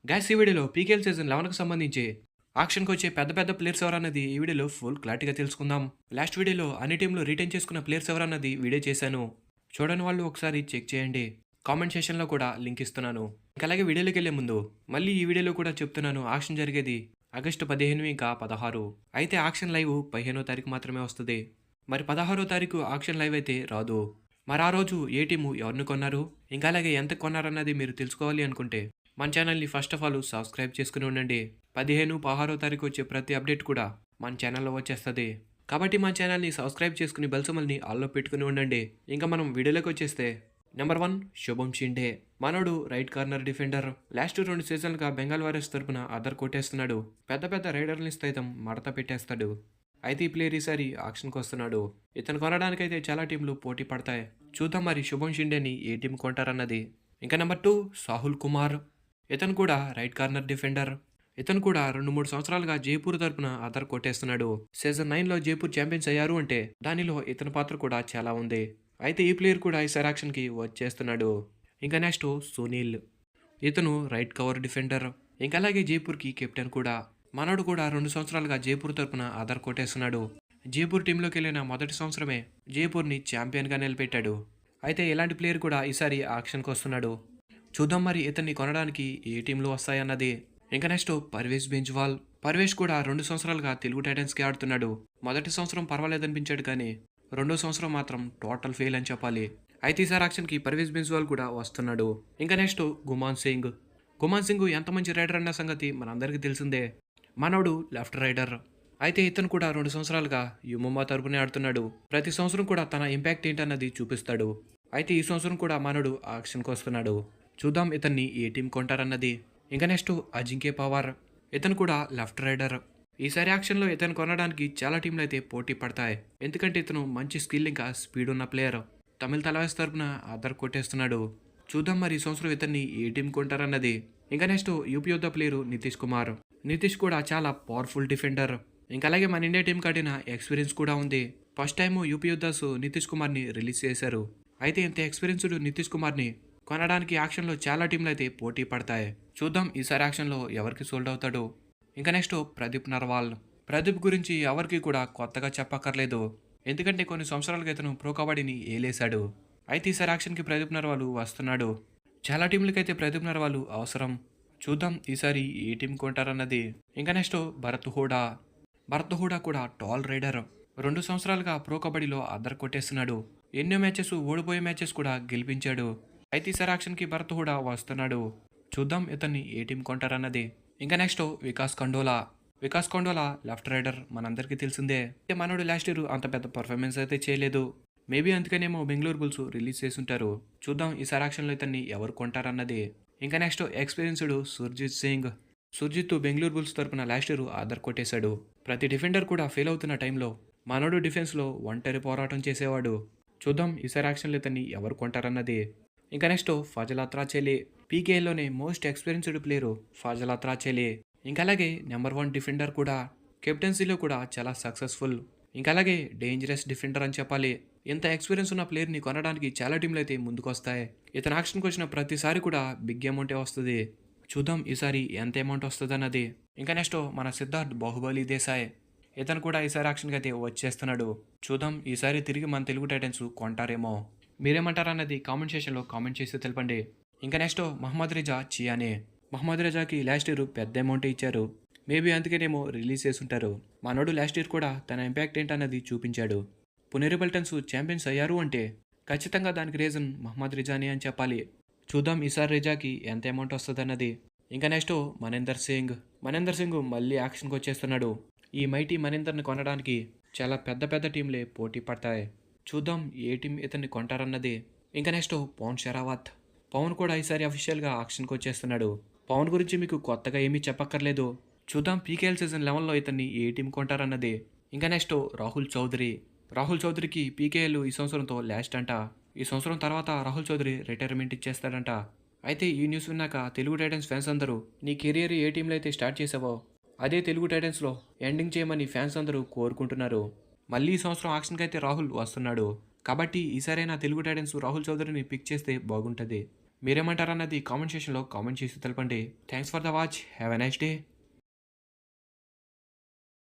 ఈ వీడియోలో PKL season 11కి సంబంధించి ఆక్షన్‌కి వచ్చే పెద్ద పెద్ద ప్లేయర్స్ ఎవరన్నది ఈ వీడియోలో ఫుల్ క్లారిటీగా తెలుసుకుందాం. లాస్ట్ వీడియోలో అన్ని టీమ్‌లు రిటైన్ చేసుకున్న ప్లేయర్స్ ఎవరన్నది వీడియో చేశాను. చూడని వాళ్ళు ఒకసారి చెక్ చేయండి. కామెంట్ సెక్షన్‌లో కూడా లింక్ ఇస్తున్నాను. ఇంకా అలాగే వీడియోలోకెళ్ళే ముందు మళ్ళీ ఈ వీడియోలో కూడా చెప్తున్నాను, ఆక్షన్ జరిగేది ఆగస్టు 15 ఇంకా 16. అయితే ఆక్షన్ లైవ్ 15వ తారీఖు మాత్రమే వస్తుంది. మరి 16వ తారీఖు ఆక్షన్ లైవ్ అయితే రాదు. మరి ఆ రోజు ఏ టీము ఎవరిని కొన్నారు, ఇంకా అలాగే ఎంత కొన్నారన్నది మీరు తెలుసుకోవాలి అనుకుంటే మన ఛానల్ని ఫస్ట్ ఆఫ్ ఆల్ సబ్స్క్రైబ్ చేసుకుని ఉండండి. 15, 16వ తారీఖు వచ్చే ప్రతి అప్డేట్ కూడా మన ఛానల్లో వచ్చేస్తుంది. కాబట్టి మన ఛానల్ని సబ్స్క్రైబ్ చేసుకుని బెల్ సింబల్ని ఆల్లో పెట్టుకుని ఉండండి. ఇంకా మనం వీడియోలోకి వచ్చేస్తే నెంబర్ 1 శుభం షిండే. మనోడు రైట్ కార్నర్ డిఫెండర్. లాస్ట్ 2 సీజన్లుగా బెంగాల్ వారియర్స్ తరపున అదర్ కొట్టేస్తున్నాడు. పెద్ద పెద్ద రైడర్ని సైతం మడత పెట్టేస్తాడు. అయితే ఈ ప్లేయర్ ఈసారి ఆక్షన్కి వస్తున్నాడు. ఇతను కొనడానికైతే చాలా టీంలు పోటీ పడతాయి. చూద్దాం మరి శుభం షిండేని ఏ టీం కొంటారన్నది. ఇంకా నెంబర్ 2 సాహుల్ కుమార్. ఇతను కూడా రైట్ కార్నర్ డిఫెండర్. ఇతను కూడా 2-3 సంవత్సరాలుగా జైపూర్ తరపున అదర్ కొట్టేస్తున్నాడు. సీజన్ 9లో జైపూర్ ఛాంపియన్స్ అయ్యారు అంటే దానిలో ఇతని పాత్ర కూడా చాలా ఉంది. అయితే ఈ ప్లేయర్ కూడా ఈ సెరాక్షన్కి వచ్చేస్తున్నాడు. ఇంకా నెక్స్ట్ సునీల్. ఇతను రైట్ కవర్ డిఫెండర్. ఇంకా అలాగే జైపూర్కి కెప్టెన్ కూడా. మనోడు కూడా 2 సంవత్సరాలుగా జైపూర్ తరపున అదర్ కొట్టేస్తున్నాడు. జైపూర్ టీంలోకి వెళ్ళిన మొదటి సంవత్సరమే జైపూర్ని ఛాంపియన్గా నిలబెట్టాడు. అయితే ఇలాంటి ప్లేయర్ కూడా ఈసారి ఆక్షన్కి వస్తున్నాడు. చూద్దాం మరి ఇతన్ని కొనడానికి ఏ టీంలు వస్తాయన్నది. ఇంకా నెక్స్ట్ పర్వేష్ బెంజ్వాల్. పర్వేష్ కూడా 2 సంవత్సరాలుగా తెలుగు టైటన్స్కి ఆడుతున్నాడు. మొదటి సంవత్సరం పర్వాలేదనిపించాడు కానీ రెండో సంవత్సరం మాత్రం టోటల్ ఫెయిల్ అని చెప్పాలి. అయితే ఈసారి ఆక్షన్కి పర్వేష్ బెంజ్వాల్ కూడా వస్తున్నాడు. ఇంకా నెక్స్ట్ గుమాన్ సింగ్. గుమాన్ సింగ్ ఎంత మంచి రైడర్ అన్న సంగతి మనందరికీ తెలిసిందే. మనోడు లెఫ్ట్ రైడర్. అయితే ఇతను కూడా 2 సంవత్సరాలుగా యుముమా తరపునే ఆడుతున్నాడు. ప్రతి సంవత్సరం కూడా తన ఇంపాక్ట్ ఏంటన్నది చూపిస్తాడు. అయితే ఈ సంవత్సరం కూడా మనోడు ఆక్షన్కి వస్తున్నాడు. చూద్దాం ఇతన్ని ఏ టీం కొంటారన్నది. ఇంకా నెక్స్ట్ అజింక్య పవార్. ఇతను కూడా లెఫ్ట్ రైడర్. ఈసారి యాక్షన్లో ఇతను కొనడానికి చాలా టీంలు అయితే పోటీ పడతాయి. ఎందుకంటే ఇతను మంచి స్కిల్ ఇంకా స్పీడ్ ఉన్న ప్లేయర్. తమిళ తలవాస్ తరపున అదర్ కొట్టేస్తున్నాడు. చూద్దాం మరి ఈ సంవత్సరం ఇతన్ని ఏ టీం కొంటారన్నది. ఇంకా నెక్స్ట్ యూపీ యోధ ప్లేయరు నితీష్ కుమార్. నితీష్ కూడా చాలా పవర్ఫుల్ డిఫెండర్. ఇంకా అలాగే మన ఇండియా టీం కట్టిన ఎక్స్పీరియన్స్ కూడా ఉంది. First time UP Yoddhas Nitish కుమార్ని రిలీజ్ చేశారు. అయితే ఇంత ఎక్స్పీరియన్స్డ్ నితీష్ కుమార్ని కొనడానికి యాక్షన్లో చాలా టీంలు అయితే పోటీ పడతాయి. చూద్దాం ఈసారి యాక్షన్లో ఎవరికి సోల్డ్ అవుతాడు. ఇంకా నెక్స్ట్ ప్రదీప్ నర్వాల్. ప్రదీప్ గురించి ఎవరికి కూడా కొత్తగా చెప్పక్కర్లేదు. ఎందుకంటే కొన్ని సంవత్సరాలుగా ఇతను ప్రో కబడ్డీని ఏలేశాడు. అయితే ఈసారి యాక్షన్కి ప్రదీప్ నర్వాల్ వస్తున్నాడు. చాలా టీంలకైతే ప్రదీప్ నర్వాల్ అవసరం. చూద్దాం ఈసారి ఏ టీం కొంటారన్నది. ఇంకా నెక్స్ట్ భరత్ హూడా. భరత్ హూడా కూడా టాల్ రైడర్. 2 సంవత్సరాలుగా ప్రో కబడ్డీలో అద్దరు కొట్టేస్తున్నాడు. ఎన్నో మ్యాచెస్, ఓడిపోయే మ్యాచెస్ కూడా గెలిపించాడు. అయితే ఈసారి యాక్షన్కి భరత్ హూడా వస్తున్నాడు. చూద్దాం ఇతన్ని ఏ టీం కొంటారన్నది. ఇంకా next Vikas Kandola. Vikas Kandola left rider, మనందరికీ తెలిసిందే. మనోడు లాస్ట్ ఇయర్ అంత పెద్ద పర్ఫార్మెన్స్ అయితే చేయలేదు. మేబీ అందుకనేమో బెంగళూరు బుల్స్ రిలీజ్ చేసుంటారు. చూద్దాం ఈసారి యాక్షన్లో ఇతన్ని ఎవరు కొంటారన్నది. ఇంకా next experienced Surjit Singh. Surjit Bengaluru bulls తరపున లాస్ట్ ఇయర్ ఆదర్ కొట్టేశాడు. ప్రతి డిఫెండర్ కూడా ఫెయిల్ అవుతున్న టైంలో మనోడు డిఫెన్స్లో ఒంటరి పోరాటం చేసేవాడు. చూద్దాం ఈసారి యాక్షన్లో ఇతన్ని ఎవరు కొంటారన్నది. ఇంకా నెక్స్ట్ ఫజల్ అత్రాచెలి. పీకేఎల్లోనే most experienced player Fazel Atrachali. ఇంకా అలాగే నెంబర్ 1 డిఫెండర్ కూడా. కెప్టెన్సీలో కూడా చాలా సక్సెస్ఫుల్. ఇంకా అలాగే డేంజరస్ డిఫెండర్ అని చెప్పాలి. ఇంత ఎక్స్పీరియన్స్ ఉన్న ప్లేయర్ని కొనడానికి చాలా టీంలు అయితే ముందుకు వస్తాయి. ఇతను యాక్షన్కి వచ్చిన ప్రతిసారి కూడా బిగ్ అమౌంటే వస్తుంది. చూద్దాం ఈసారి ఎంత అమౌంట్ వస్తుంది అన్నది. ఇంకా నెక్స్ట్ మన సిద్ధార్థ్ బాహుబలి దేశాయ్. ఇతను కూడా ఈసారి యాక్షన్కి అయితే వచ్చేస్తున్నాడు. చూద్దాం ఈసారి తిరిగి మన తెలుగు టైటన్స్ కొంటారేమో. మీరేమంటారన్నది కామెంట్ సెక్షన్లో కామెంట్ చేసి తెలపండి. ఇంకా next Mohammad Reza Chiyaneh. Mohammad రిజాకి లాస్ట్ ఇయర్ పెద్ద అమౌంట్ ఇచ్చారు. మేబీ అందుకేనేమో రిలీజ్ చేసుంటారు. మనోడు లాస్ట్ ఇయర్ కూడా తన ఇంపాక్ట్ ఏంటన్నది చూపించాడు. పునేరి బల్టన్స్ ఛాంపియన్స్ అయ్యారు అంటే ఖచ్చితంగా దానికి రీజన్ మహమ్మద్ రిజానే అని చెప్పాలి. చూద్దాం ఈసారి రిజాకి ఎంత అమౌంట్ వస్తుందన్నది. ఇంకా నెక్స్ట్ మనీందర్ సింగ్. మనీందర్ సింగ్ మళ్ళీ యాక్షన్కి వచ్చేస్తున్నాడు. ఈ మైటీ మనీందర్ని కొనడానికి చాలా పెద్ద పెద్ద టీంలే పోటీ పడతాయి. చూద్దాం ఏ టీం ఇతన్ని కొంటారన్నది. ఇంకా నెక్స్ట్ పవన్ షెరావత్. పవన్ కూడా ఈసారి అఫీషియల్గా ఆక్షన్కి వచ్చేస్తున్నాడు. పవన్ గురించి మీకు కొత్తగా ఏమీ చెప్పక్కర్లేదు. చూద్దాం పీకేఎల్ సీజన్ 11లో ఇతన్ని ఏ టీం కొంటారన్నది. ఇంకా నెక్స్ట్ రాహుల్ చౌదరి. రాహుల్ చౌదరికి పీకేఎల్ ఈ సంవత్సరంతో లాస్ట్ అంట. ఈ సంవత్సరం తర్వాత రాహుల్ చౌదరి రిటైర్మెంట్ ఇచ్చేస్తాడంట. అయితే ఈ న్యూస్ విన్నాక తెలుగు టైటన్స్ ఫ్యాన్స్ అందరూ నీ కెరియర్ ఏ టీంలో అయితే స్టార్ట్ చేసావో అదే తెలుగు టైటన్స్లో ఎండింగ్ చేయమని ఫ్యాన్స్ అందరూ కోరుకుంటున్నారు. మళ్ళీ ఈ సంవత్సరం ఆక్షన్కి అయితే రాహుల్ వస్తున్నాడు. కాబట్టి ఈసారైనా తెలుగు టైటన్స్ రాహుల్ చౌదరిని పిక్ చేస్తే బాగుంటుంది. మీరేమంటారన్నది కామెంట్ సెక్షన్లో కామెంట్ చేసి తెలపండి. Thanks for the watch. Have a nice day.